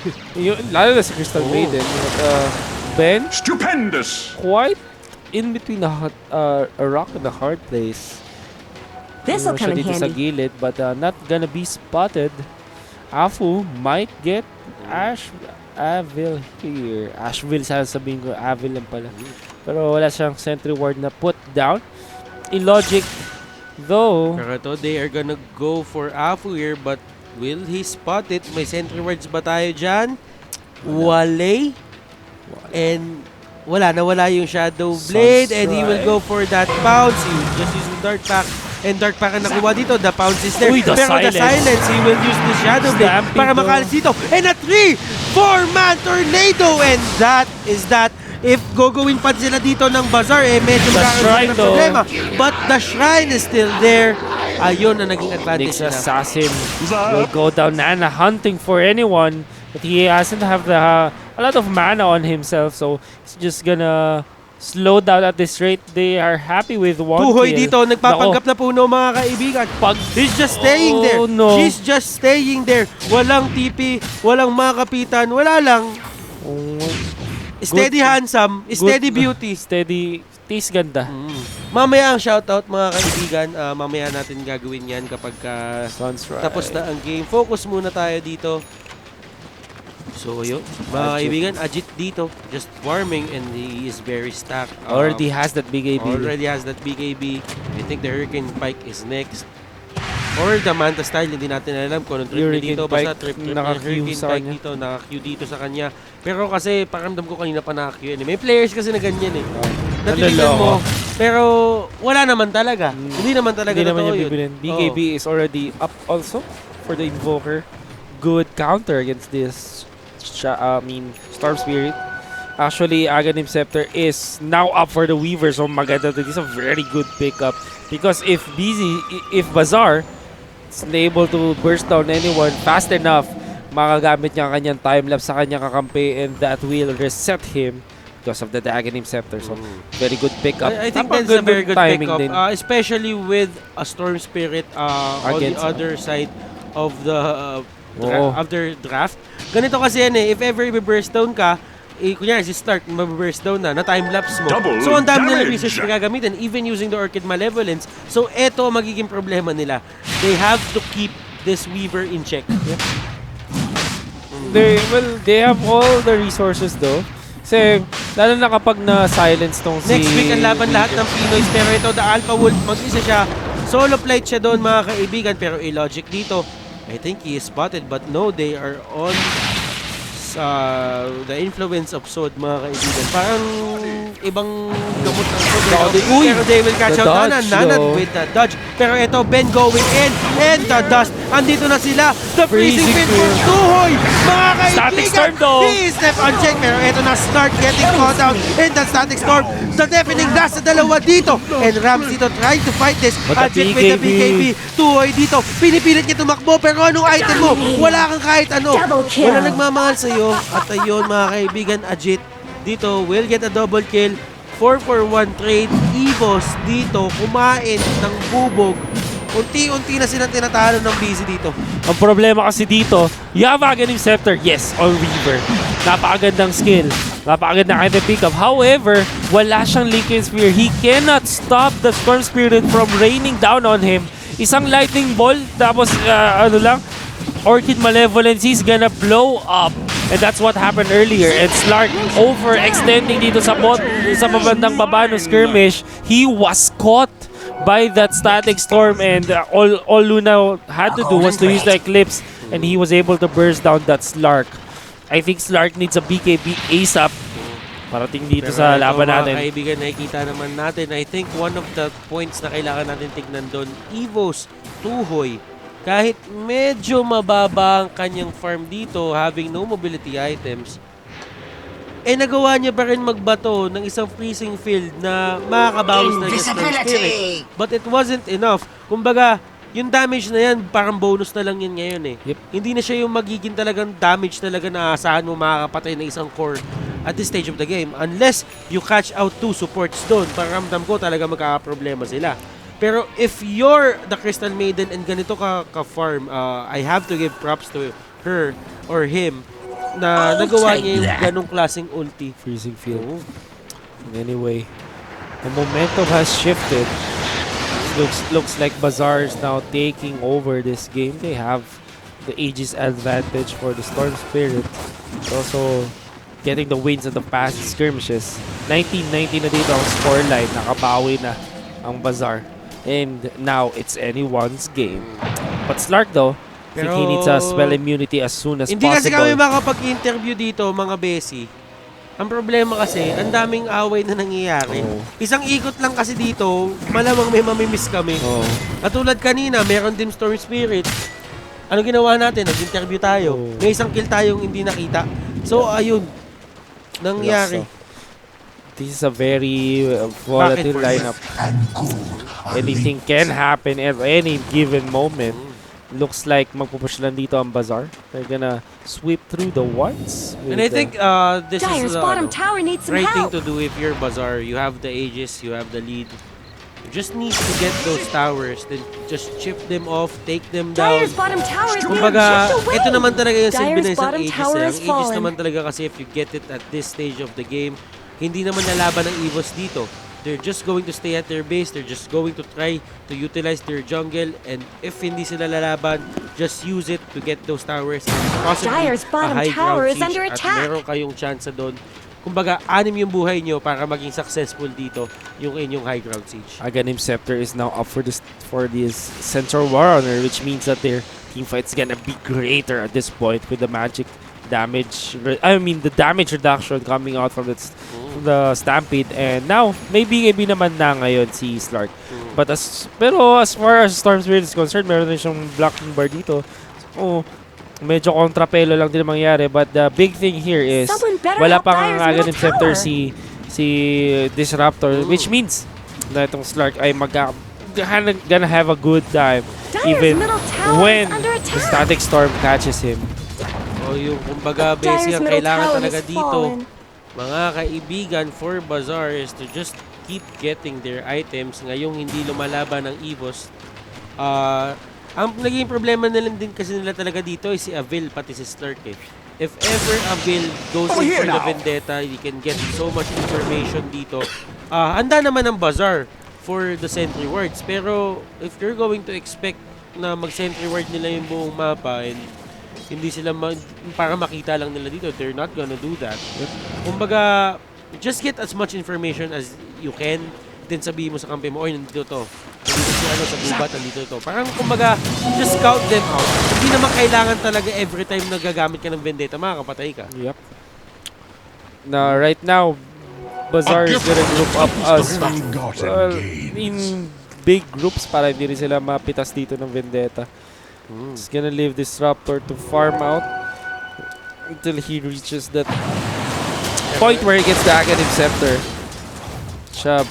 Lalo na sa Crystal Maiden. Ben, Stupendous! quite in between a rock and a hard place. This'll come in Siya dito sa handy. gilid, but not gonna be spotted. Afu might get Avil here. Ashville, sasabihin ko. Avil lang pala. Pero wala siyang sentry ward na put down. Illogic, though. Pero ito, they are gonna go for Afu here, but will he spot it? May sentry wards ba tayo dyan? Wale. And nawala yung Shadow Blade, and he will go for that pounce. He will just use the Dark Pack. And Dark Pack ang nakuha dito. The pounce is there. Uy, the Pero the silence. silence, he will use the Shadow Blade Stampede para though. makalis dito. And a 3-4-man tornado. And that is that. If gagawin pa sila dito ng Bazaar, medyo The magkakaroon shrine ng though. problema. But the shrine is still there. Ayun ang naging advantage Nyx nila. Assassin will go down. Nana hunting for anyone, but he doesn't have a lot of mana on himself, so he's just gonna slow down at this rate. They are happy with one Tuhoy kill. dito, nagpapanggap na puno mga kaibigan. He's just staying there. Oh, no. She's just staying there. Walang TP, walang mga kapitan, wala lang. Oh, Steady handsome, steady beauty. steady, taste ganda. Mamaya ang shoutout mga kaibigan. Mamaya natin gagawin yan kapag Sunrise. tapos na ang game. Focus muna tayo dito. So yun, mga Ajit. kaibigan, Ajit dito, just farming and he is very stacked. Already has that big AB. Already has that big AB. I think the Hurricane Pike is next. Or the Manta Style, hindi natin alam kung anong trip niya Hurricane dito. Basta Pike, trip niya naka-Q Hurricane sa Pike kanya. dito, naka-Q dito sa kanya. Pero kasi, pakiramdam ko kanina pa naka-Q yun. May players kasi na ganyan eh. Natitignan mo, pero wala naman talaga. Hindi naman talaga Hindi naman totoo yung yun. bibilin. BKB is already up also for the Invoker. Good counter against this Storm Spirit. Actually, Aghanim Scepter is now up for the Weaver. So maganda. This is a very good pickup. Because if Bazaar is able to burst down anyone fast enough, makagamit niya ang kanyang time-lapse sa kanyang kakampi, and that will reset him because of the Aghanim Scepter. So, very good pickup. I think that's a Napakagandang very good timing pickup. din. Especially with a Storm Spirit on the Against- other side of the Oo. after draft. Ganito kasi yan eh. If ever i-burst down ka, kunyari si start, mababurst down na time-lapse mo. Double So, ang dami nila damage. research na gagamitin, even using the Orchid Malevolence. So, eto magiging problema nila. They have to keep this Weaver in check. They have all the resources though. Kasi, lalo na kapag na-silence tong si... Next week, ang laban lahat ng Pinoys. Pero ito, the Alpha Wolf, mag-isa siya. Solo flight siya doon mga kaibigan, pero illogic dito. I think he is spotted, but no, they are on the influence of Sod mga kaibigan. Parang ibang gamot ng Sod. Uy! Pero they will catch The out dodge, Nanan yo. with the dodge. Pero ito, Ben going in, and the dust. Andito na sila. The freezing Freezing pin for pin. Tuhoy. Mga kaibigan, Static Storm though. he is left unchecked. Pero ito na, Start getting caught out in the Static Storm. The deafening blast sa dalawa dito. And Rams dito trying to fight this. But the Unchecked with the BKB. Tuhoy dito. Pinipilit niya tumakbo. Pero anong item mo? Wala kang kahit ano. Double kill. Wala nagmamahal sa'yo. At ayun mga kaibigan, Ajit dito will get a double kill. 4-for-1 trade. EVOS dito kumain ng bubog. Unti-unti na silang tinatalo ng busy dito. Ang problema kasi dito, you have Aghanim Scepter, yes, on Reaver. Napakagandang skill. Napakagandang item pick-up. However, wala siyang Lincoln Spear. He cannot stop the Storm Spirit from raining down on him. Isang lightning ball, tapos Orchid Malevolence is gonna blow up. And that's what happened earlier. And Slark overextending dito sa babandang baba ng skirmish. He was caught by that Static Storm, and all Luna had to do was to use the Eclipse, and he was able to burst down that Slark. I think Slark needs a BKB ASAP parating dito sa laban natin. Mga kaibigan, nakikita naman natin. I think one of the points na kailangan natin tignan doon, EVOS, Tuhoy, kahit medyo mababa ang kanyang farm dito, having no mobility items, nagawa niya pa rin magbato ng isang freezing field na makakabawas na just ng spirit. But it wasn't enough. Kumbaga, yung damage na yan, parang bonus na lang yan ngayon eh. Yep. Hindi na siya yung magiging talagang damage talaga na asahan mo makakapatay ng isang core at this stage of the game. Unless you catch out 2 supports doon, parang ramdam ko talaga magkakaproblema sila. Pero if you're the Crystal Maiden and ganito ka-farm, I have to give props to her or him na nagawa niya yung ganong klaseng ulti. Freezing field. Anyway, the momentum has shifted. Looks like Bazaar is now taking over this game. They have the Aegis advantage for the Storm Spirit. Also getting the wins of the past skirmishes. 19-19 na dito ang scoreline. Nakabawi na ang Bazaar. And now it's anyone's game. But Slark though, I think he needs a spell immunity as soon as Hindi possible. kasi kami makapag-interview dito, mga besi. Ang problema kasi, ang daming away na nangyayari. Oh. Isang ikot lang kasi dito, malamang may mamimiss kami. Oh. Katulad kanina, meron din Storm Spirit. Ano ginawa natin? Nag-interview tayo. Oh. May isang kill tayong hindi nakita. So, ayun. Nangyari. This is a very volatile lineup. Anything can happen at any given moment. Looks like magpupush lang dito ang Bazaar. They're gonna sweep through the ones. And I think this Dire's is bottom tower needs some right thing help. to do if you're Bazaar. You have the Aegis, you have the lead. You just need to get those towers, then just chip them off, take them down. Dire's bottom tower is being Kumbaga, chipped away. ito naman talaga yung silbi Dire's na isang bottom Aegis. tower Ang is Aegis fallen. naman talaga kasi if you get it at this stage of the game, hindi naman nalaban ng EVOS dito. They're just going to stay at their base. They're just going to try to utilize their jungle. And if hindi sila lalaban, just use it to get those towers. And possibly Dire's bottom a high tower ground is siege. under At attack. meron kayong chance doon. Kumbaga, 6 yung buhay nyo para maging successful dito yung inyong high ground siege. Aghanim Scepter is now up for this Central War Honor, which means that their team fight's gonna be greater at this point with the magic damage. The damage reduction coming out from the Stampede, and now maybe naman na ngayon si Slark. But as far as Storm Spirit is concerned, meron din siyang blocking bar dito. So, medyo kontrapelo lang din mangyari, but the big thing here is Someone better wala help pang Dire's middle Aghanim Scepter tower. si Disruptor, which means na itong Slark ay gonna have a good time Dire's even middle tower when is under the attack. Static Storm catches him. O yung kumbaga, basic Dire's ang middle kailangan tower talaga is dito, fallen. mga kaibigan, for Bazaar is to just keep getting their items. Ngayong hindi lumalaban ng EVOS, ang naging problema na lang din kasi nila talaga dito is si Avil pati si Slark eh. If ever Avil goes Over in here for the now. vendetta, you can get so much information dito. Handa naman ang Bazaar for the sentry wards. Pero if you're going to expect na mag-sentry ward nila yung buong mapa and hindi sila para makita lang nila dito, they're not gonna do that. Kumbaga, just get as much information as you can, then sabihin mo sa kampi mo, oy, nandito to. dito si ano sa gubat, nandito ito. Parang kumbaga, just scout them out. Hindi naman kailangan talaga every time na gagamit ka ng Vendetta, makakapatay ka. Yep. Na right now, Bazaar is gonna group up as in big groups para hindi rin sila mapitas dito ng Vendetta. He's gonna leave Disruptor to farm out until he reaches that point where he gets the Aghanim Scepter. Siya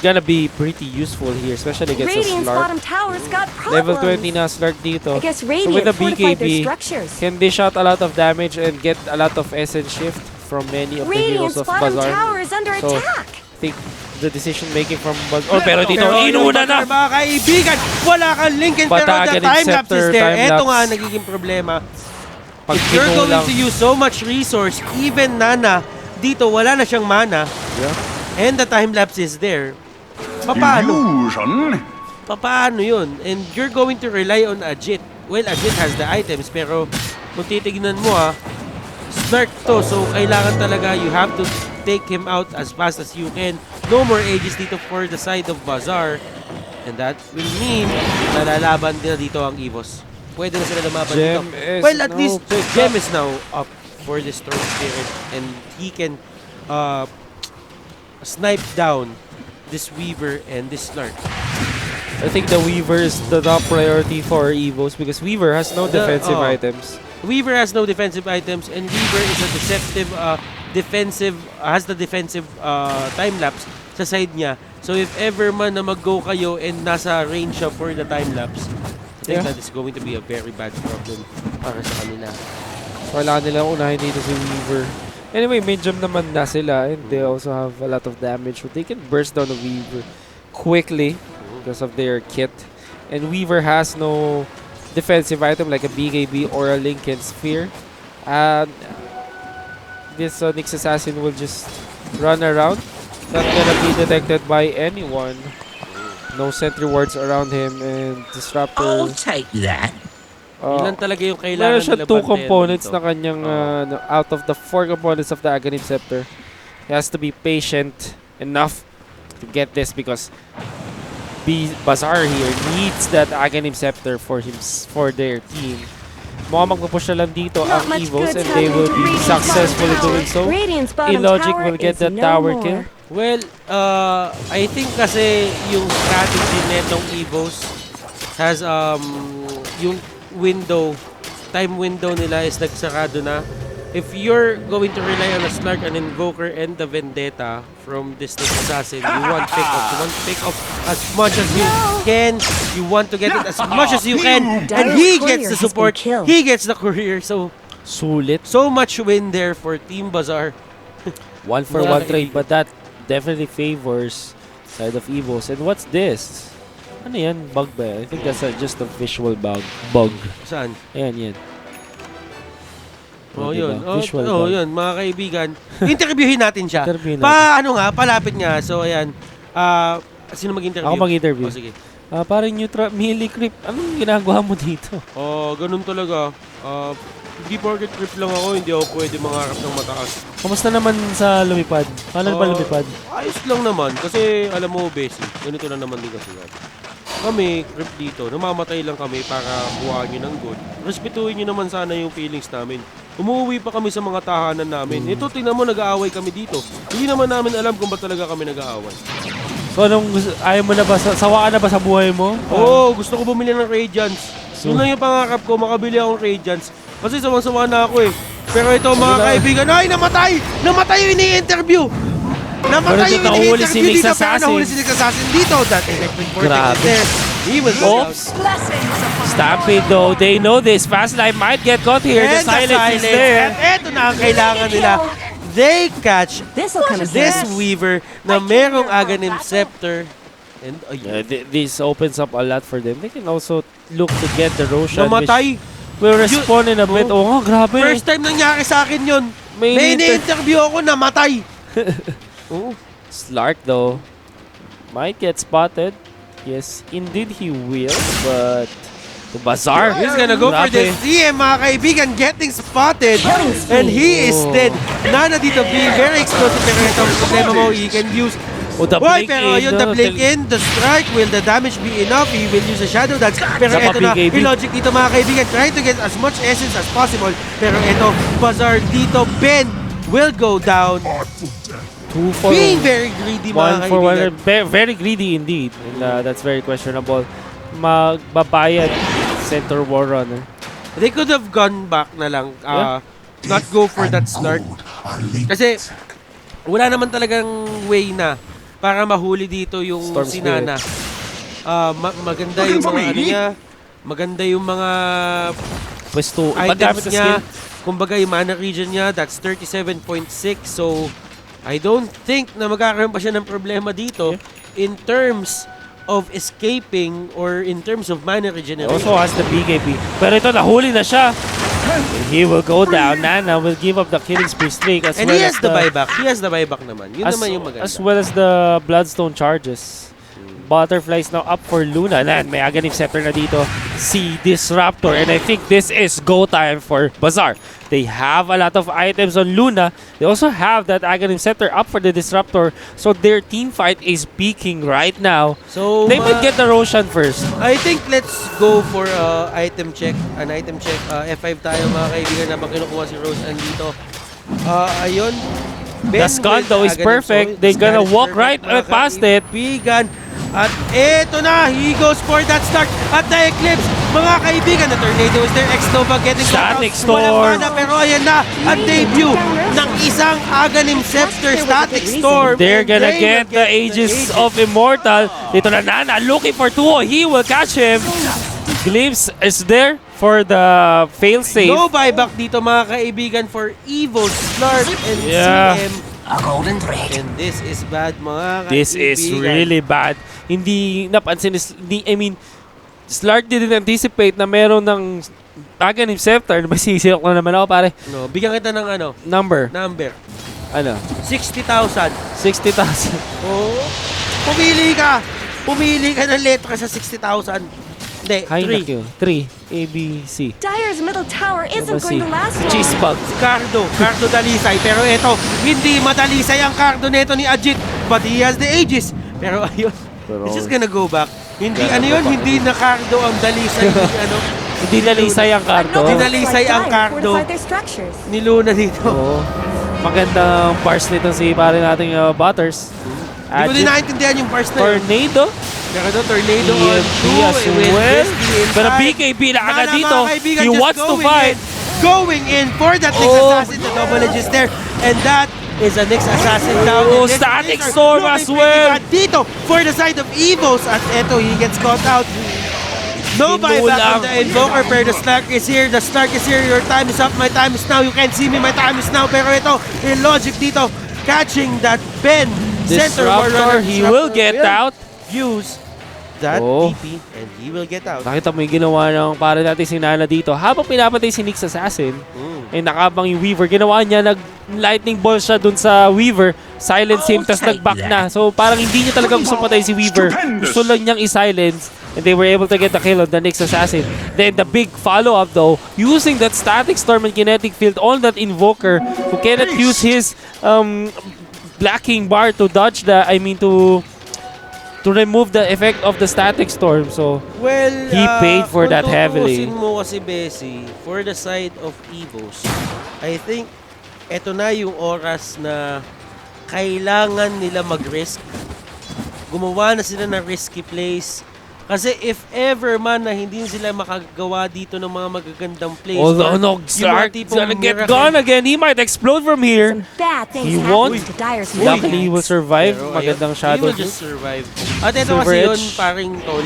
gonna be pretty useful here, especially against a Radiant's Slark. bottom tower's got Level problems. 20 na Slark dito. I guess So with Radiant the fortified their BKB, structures. can dish out a lot of damage and get a lot of essence shift from many of the heroes Radiant's of bottom Bazaar. tower is under So, attack. I think the decision making from Bazaar. Oh, pero dito, inuna na! Mga kaibigan, wala kang Lincoln, pero Patagan the yung time-lapse is scepter, there. time-lapse. Ito nga ang nagiging problema. Pag If you're going kinulang. to use so much resource, even Nana, dito wala na siyang mana, and the time-lapse is there, paano? Illusion. Paano yun? And you're going to rely on Ajit. Well, Ajit has the items, pero kung titignan mo Snark to, so kailangan talaga you have to take him out as fast as you can. No more ages dito for the side of Bazaar. And that will mean na lalaban din dito ang EVOS. Pwede na sila lumaban dito. Gem is Well, at now least picked Gem up. is now up for the Storm Spirit and he can snipe down this Weaver and this Snark. I think the Weaver is the top priority for EVOS because Weaver has no defensive items. Weaver has no defensive items and Weaver is a deceptive has the defensive time lapse sa side niya. So if ever man na mag-go kayo and nasa range siya for the time lapse, I think that is going to be a very bad problem para sa kanila. Kailangan nilang unahin dito si Weaver. Anyway, may gem naman na sila and they also have a lot of damage. So they can burst down the Weaver quickly because of their kit. And Weaver has no defensive item like a BKB or a Lincoln Sphere. And this Nyx Assassin will just run around. Not gonna be detected by anyone. No sentry wards around him and Disruptor. I'll take that. Ilan talaga yung kailangan Meron siya nila 2 bantayan components dito. na kanyang out of the 4 components of the Aghanim Scepter. He has to be patient enough to get this because Bazaar here needs that Aghanim Scepter for their team. Mukhang magpupush na lang dito ang Not much EVOS good's and they will happening to be Radiant's successful in bottom doing so. tower. Radiant's bottom Illogic tower will get is that no tower more. kill. Well, I think kasi yung strategy netong EVOS has yung time window nila is nagsarado na. If you're going to rely on a Slark, an Invoker, and the Vendetta from this Nyx Assassin, you want pick off. You want to pick off as much as you can. You want to get it as much as you can. And he gets the support. He gets the courier. So, Sulit. so much win there for Team Bazaar. 1 for 1 trade, but that definitely favors side of EVOS. And what's this? Ano yan? Bug ba yan? I think that's just a visual bug. Saan? Ayan, yan. Oh, diba? yun. Visual Oh, bug. yun, mga kaibigan. Interviewin natin siya. Interviewin natin. Palapit nga. So, ayan. Sino mag-interview? Ako mag-interview. Oh, sige. Parang neutral, melee creep. Anong ginagawa mo dito? Ganun talaga. Hindi porket trip lang ako, hindi ako pwede mangarap ng mataas. Kamusta naman sa lumipad? Paano ba lumipad? Ayos lang naman, kasi alam mo, basic. Ganito lang naman din kasi yan. Kami, trip dito, namamatay lang kami para buhaan nyo ng good. Respetuhin nyo naman sana yung feelings namin. Umuwi pa kami sa mga tahanan namin. Ito, tingnan mo, nag-aaway kami dito. Hindi naman namin alam kung ba talaga kami nag-aaway. So anong ayaw mo na ba? Sawa ka na ba sa buhay mo? Oo, gusto ko bumili ng Radiance. Yun lang yung pangarap ko, makabili akong Radiance. Kasi sawang-sawa na ako eh. Pero ito mga kaibigan, ay namatay! Namatay yung ini-interview! Namatay yung ini-interview dito, pero nahuli si Nyx Assassin dito. That electric vortex is there. He will go out. Oops. Stampede though, they know this. Fast Life might get caught here. The And silence is there. At eto na ang kailangan nila. They catch This'll come as this fast. Weaver na merong Aghanim Scepter. And This opens up a lot for them. They can also look to get the Roshan. namatay. Will respond in a bit. Oh, grabe. First time nangyari sa akin yun. May ini-interview ako, namatay. Slark though might get spotted. Yes, indeed he will. But the Bazaar, He's gonna go for this. See him, mga kaibigan, getting spotted. And he is dead. Nana dito being very explosive. Pero ito ang problema mo, he can use Oh, the Boy, blink pero in, yun, no? the blink in, the strike, will the damage be enough? He will use a shadow dance. Pero Sa ito na, BKB. illogic dito mga kaibigan, trying to get as much essence as possible. Pero ito, Bazaar dito, Ben will go down. 2 for Being very greedy mga 1 for 1. kaibigan. Very greedy indeed. And that's very questionable. Magbabayad center war runner. They could have gone back na lang, not go for that start. Kasi wala naman talagang way na para mahuli dito yung Storm si Nana. Maganda yung mga ano niya, maganda yung mga Pwesto, items niya. Kumbaga yung mana region niya, that's 37.6. So, I don't think na magkakaroon pa siya ng problema dito in terms of escaping or in terms of mana He regeneration. also has the BKB. Pero ito, nahuli na siya. He will go down. Nana will give up the killing spree streak as And well he as has the buyback. He has the buyback naman. Yun naman yung maganda. as well as the Bloodstone charges. Butterflies now up for Luna. And may Aghanim Scepter na dito. Si Disruptor. And I think this is go time for Bazaar. They have a lot of items on Luna. They also have that Aghanim Scepter up for the Disruptor. So their team fight is peaking right now. So, They might get the Roshan first. I think let's go for item check. An item check. F5 tayo mga kaibigan habang kinukuha si Rose andito. Ayun. The Scud though is perfect. They're gonna walk right past it. Kaibigan. At eto na, he goes for that start. At the Eclipse, mga kaibigan, the Tornado is there. X-Nova getting Static caught out. Storm. Walang mana, pero ayan na, ang debut ng isang Aghanim Scepter, Static Storm. They're And gonna they get will the Aegis of Immortal. Dito na Nana looking for 2. He will catch him. Glimpse is there for the failsafe. No buyback dito mga kaibigan for EVOS, Slark, and Yeah. CM. And this is bad mga kaibigan. This is really bad. Hindi napansin I mean, Slark didn't anticipate na meron ng Aghanim Scepter. Masisirok na naman ako pare. No, bigyan kita ng Number. number. Ano? 60,000. 60,000. Oh, pumili ka. Pumili ka ng letra sa 60,000. Hindi, Hi, 3. 3. A, B, C. Dyer's middle tower isn't Ano ba going to last long. Cheese bug. Si Cardo Dalisay. Pero ito, hindi madalisay ang Cardo neto ni Ajit. But he has the Aegis. Pero ayun, it's just gonna go back. Hindi, hindi na Cardo ang dalisay. Hindi nalisay ang karto. Hindi nalisay ang Cardo ni Luna dito. Oo. Magandang bars nito si pare nating Butters. Hindi ko din naintindihan yung first na yun. Tornado. Pero ito, Tornado on EMP 2 as with well. Misty inside. Pero BKB na agad Nana, dito. mga kaibigan, He just wants to going fight. Going in for that Nyx Oh. Assassin. The double edge is there. And that is a Nyx Assassin down. Oh, And then Static Blizzard Storm looking as pretty well. bad dito for the side of EVOS. At eto, he gets caught out. No buyback Sinulang. on the Invoker, pero the Slark is here. The Slark is here. Your time is up. My time is now. You can't see me. My time is now. Pero ito, in logic dito, catching that Ben. Center Disruptor, he will get out. Use that Oh. TP and he will get out. Nakita mo yung ginawa ng pare natin si Nana dito. Habang pinapatay si Nyx Assassin, nakabang yung Weaver, ginawa niya, nag-lightning ball siya dun sa Weaver, silence him, tas nag-back na. So parang hindi niya talaga gusto patay si Weaver. Gusto lang niyang i-silence, and they were able to get the kill on the Nyx Assassin. Then the big follow-up though, using that Static Storm and Kinetic Field on that Invoker, who cannot use his blacking bar to dodge to remove the effect of the Static Storm. So Well, he paid for that heavily. Kung mo kasi, Bessie, for the side of EVOS, I think eto na yung oras na kailangan nila mag-risk. Gumawa na sila ng risky plays. Kasi if ever man na hindi sila makagawa dito ng mga magagandang plays. Although no, or yung Stark mga tipong gonna get miracle- gone again. He might explode from here. Some bad things He happening won't. to Dyer's Uy. Luckily, he will survive. Pero Magandang ayun, shadow. He will just survive. At ito Silver kasi yun, Edge. paring tol.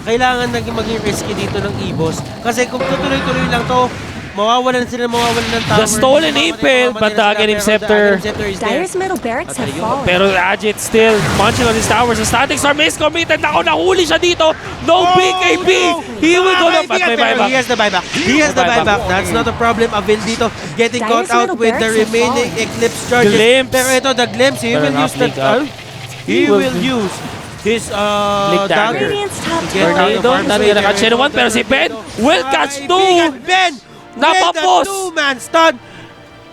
Kailangan maging risky dito ng EVOS. Kasi kung tutuloy-tuloy lang to, mawawalan ng tower. The stolen Impale, but the Aghanim Scepter. Dyer's middle barracks have fallen. Pero Ajit still munching on his towers. The Static Storm is committed. Nako, nahuli siya dito. No BKB. He will go na. But may buyback. He has the buyback. He has the buyback. That's not a problem. Avil dito getting Dyer's caught out middle with the barracks have remaining fallen. Eclipse charges. Glimpse. Pero ito, the Glimpse, he Pero will not use that. Blink up. He will use his Blink dagger. dagger. Radiant's top To get tower. out of Tornado, harm's not way. gonna catch Pero anyone, ito, pero si Ben will Mga catch kaibigan, two. Ben! Napapos. With the two-man stun.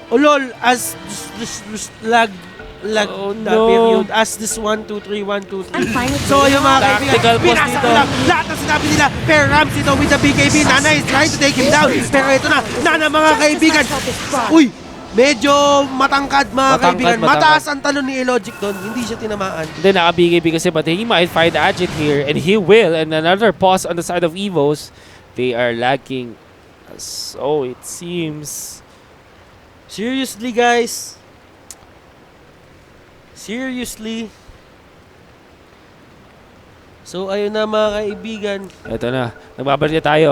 Oh, lol, as lag Oh, the no. period as this 1, 2, 3, 1, 2, 3. I'm fine with So waiting. yung mga kaibigan, Tactical post binasa dito. ko lang lahat ng sinabi nila. Pero Rams dito with the BKB. Nana is trying to take him down. Pero ito na, Nana mga kaibigan. Uy! Medyo matangkad mga kaibigan. Mataas ang talon ni Elogic doon. Hindi siya tinamaan. Then naka-BKB kasi, but he might find Agit here, and he will. And another pause on the side of EVOS. They are lacking. So it seems. Seriously, guys. Seriously. So, ayun na mga kaibigan. Ito na. Nagbabalik na tayo.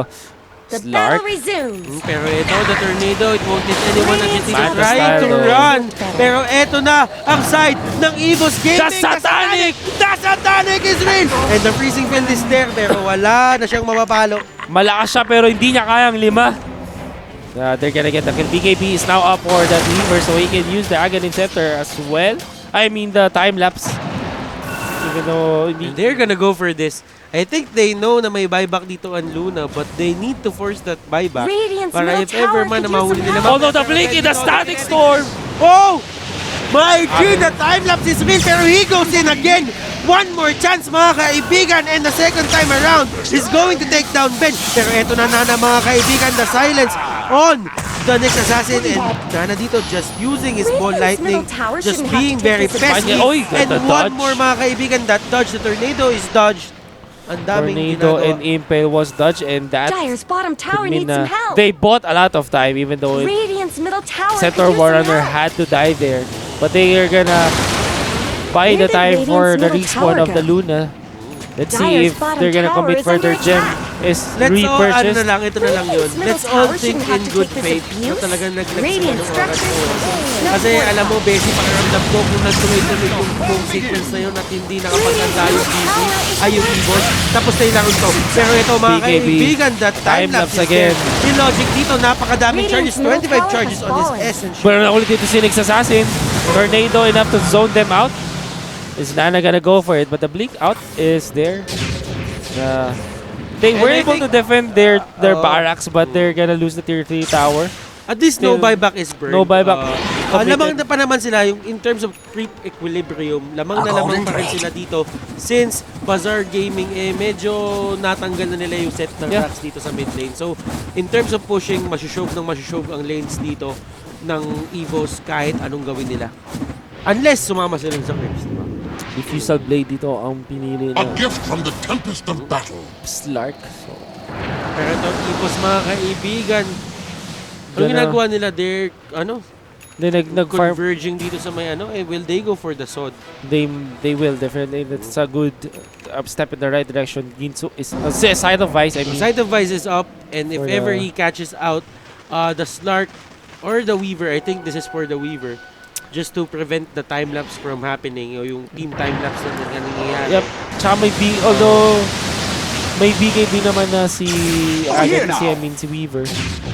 The Slark. battle resumes. Pero ito, the tornado, it won't let anyone at the Bad try style, to though. run. Pero ito na, ang side ng EVOS Gaming. The Satanic! The Satanic is real! And the freezing field is there, pero wala na siyang mapapalo. Malakas siya pero hindi niya kayang 5. They're gonna get the kill. BKB is now up for that Weaver, so he can use the Aghanim Scepter as well. I mean the time lapse. Even though And they're gonna go for this. I think they know na may buyback dito ang Luna, but they need to force that buyback. Radiant's Para middle if ever tower man na could use mahuli some nila. help. although the blink in the static storm. Oh! My G, the time-lapse is real, pero he goes in again. One more chance, mga kaibigan, and the second time around is going to take down Ben. Pero eto na Nana, mga kaibigan, the silence on the next assassin, and Nana dito just using his ball Radiant's lightning, middle tower just shouldn't have being to take very this pesky. advantage. Oy, And the one dodge. more, mga kaibigan, that dodge, the tornado is dodged. Ang daming Tornado ginagawa. and Impale was dodged, and that Dire's bottom tower could mean needs some help. they bought a lot of time, even though Radiant's middle tower Center could use some Warrunner help. had to die there. But they are gonna buy Where the did time for Radiant's the middle respawn tower of the go? Luna. Let's see Dire's if bottom they're gonna tower commit is further under gem. attack. Is Let's all, ano repurchased. na lang, ito na lang yun. Radiant's Let's middle all tower think shouldn't have in to good take this faith na abuse. talagang nag-flex Radiant ng oras structures. ko. Kasi alam mo, Bessie, pakiramdam ko kung nagtuloy-tuloy yung sequence na yun at hindi nakapaganda yung BB, ay yung EVOS, tapos na yung laro to. Pero ito mga BKB, kaibigan, that time-lapse is again. there. Yung logic dito, napakadaming charges, Radiant's middle 25 tower charges has on his fallen. essence. Pero na ulit dito si Nyx Assassin. Tornado enough to zone them out. Is Nana gonna go for it? But the blink out is there. They And were I able think- to defend their barracks, but they're gonna lose the tier 3 tower. At least no Still, buyback is burned. no buyback. Lamang na pa naman sila yung in terms of creep equilibrium. Lamang na lamang pa rin sila dito since Bazaar Gaming medyo natanggal na nila yung set ng racks dito sa mid lane. So in terms of pushing, masyushove ang lanes dito ng EVOS kahit anong gawin nila. Unless sumama sila sa creeps. Diba? Diffusal Blade dito ang pinili A na gift from the tempest of battle. Slark. So, Pero ito EVOS mga kaibigan, ano ginagawa nila? They're nag-farm. converging dito sa may will they go for the sword? They will definitely. That's a good step in the right direction. Ginsu is side of Vice. I mean, Side of Vice is up, and if For ever the- he catches out the Slark or the Weaver, I think this is for the Weaver, just to prevent the time lapse from happening o yung team time lapse na nangyayari. yep. Tsaka although may BKB naman na si si Weaver.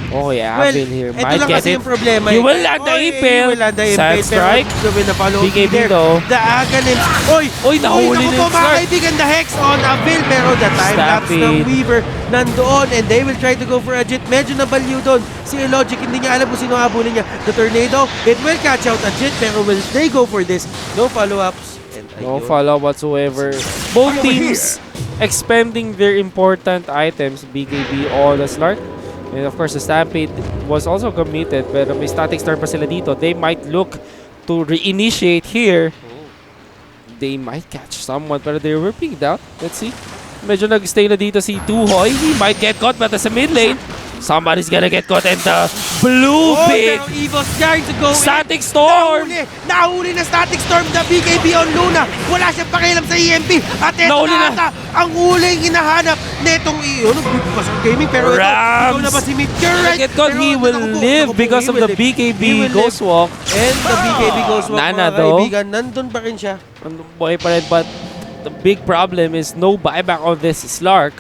Okay, Avil here. ito Might lang get kasi it. yung problema. You will land the impale. You will land the Sad impale. strike. Pero gawin na follow BKB there. though. The Aghanim. Oy, nahuli naku na po yung mga Slark. kaibigan. The Hex on Avil. Pero the time lapse ng Stampede. Weaver nandoon and they will try to go for a Jit. Medyo nabaliw doon. Si Elogic, hindi niya alam kung sino habulin niya. The Tornado, it will catch out a Jit. Pero will they go for this? No follow-ups. And No ayun. follow whatsoever. Both teams expending their important items. BKB or the Slark. And of course, the Stampede was also committed. Pero may static storm pa sila dito. They might look to reinitiate here. They might catch someone. Pero they were pinged out. Let's see. Medyo nag-stay na dito si Tuhoy. He might get caught. But sa mid lane, somebody's gonna get caught. And the blue pig. Pero EVOS trying to go in. Static storm! Nahuli na Static Storm the BKB on Luna. Wala siyang pakialam sa EMP. At eto Nahuli na na. ata ang huling hinahanap netong Bazaar Gaming. Pero ito, Rams! ikaw na ba si Meteorite? Get caught. Pero He will naku po, live naku po, because he of will the live. He BKB will Ghost live. Walk. And the BKB Ghost Walk, Nana, mga though. kaibigan, nandun pa rin siya. Boy pa rin, but the big problem is no buyback on this Slark.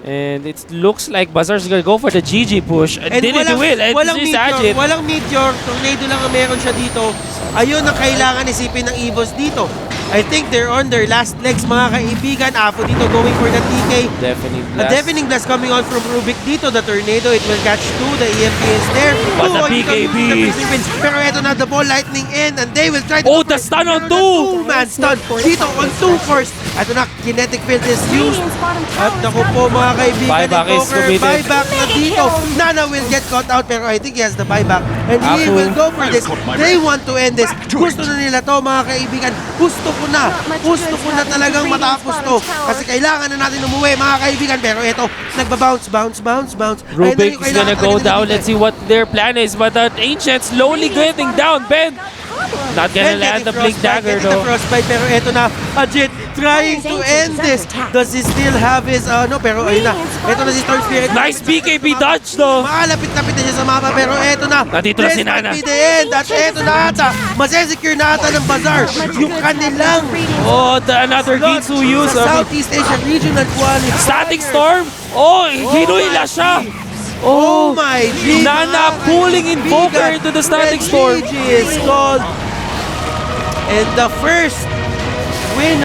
And it looks like Bazaar's gonna go for the GG push. And didn't do it. And walang this is meteor, Ajit. walang meteor. Tornado lang ang meron siya dito. Ayun ang kailangan isipin ng EVOS dito. I think they're on their last legs mga kaibigan. Apo dito going for the TK. Deafening A blast. deafening blast coming on from Rubik dito. The tornado, it will catch 2. The EMP is there. But the Dito, BKB. the Freezing Winds. Pero eto na the ball lightning in and they will try to Oh, go the for stun on the 2. two-man stun. Dito on 2 first. Eto na, kinetic field is used. Radiant's bottom At tower naku is po mga kaibigan, Buyback is Invoker, committed. buyback na dito. Nana will get caught out pero I think he has the buyback. And he Apo. will go for this. I've got my They man. want to end this. Gusto na nila to mga kaibigan. Gusto ko na. Gusto ko na talagang matapos to. Kasi kailangan na natin umuwi mga kaibigan. Pero ito, nagbabounce, bounce. Ayun na Rubik yung is kailangan gonna go talaga down. nila. Let's see what their plan is. But the Ancient slowly getting down. Ben not gonna land the Blink Dagger Getting the though. frostbite pero ito na, Ajit trying to end this. Does he still have his, no, pero ayun na. Ito na si Storm Spirit. Nice BKB dodge though. Makalapit-lapit na siya sa mapa pero eto na. Nandito na si Nana. This might be the end at eto na ata. Masesecure na ata ng Bazaar yung kanilang Oh, another slot Ginsu use. sa Southeast Asia Regional Qualifier. Static Storm. Oh, hinuhila siya. Oh my G. Nana mga pulling Invoker kaibigan. into the Static Red Storm. GG is called. And the first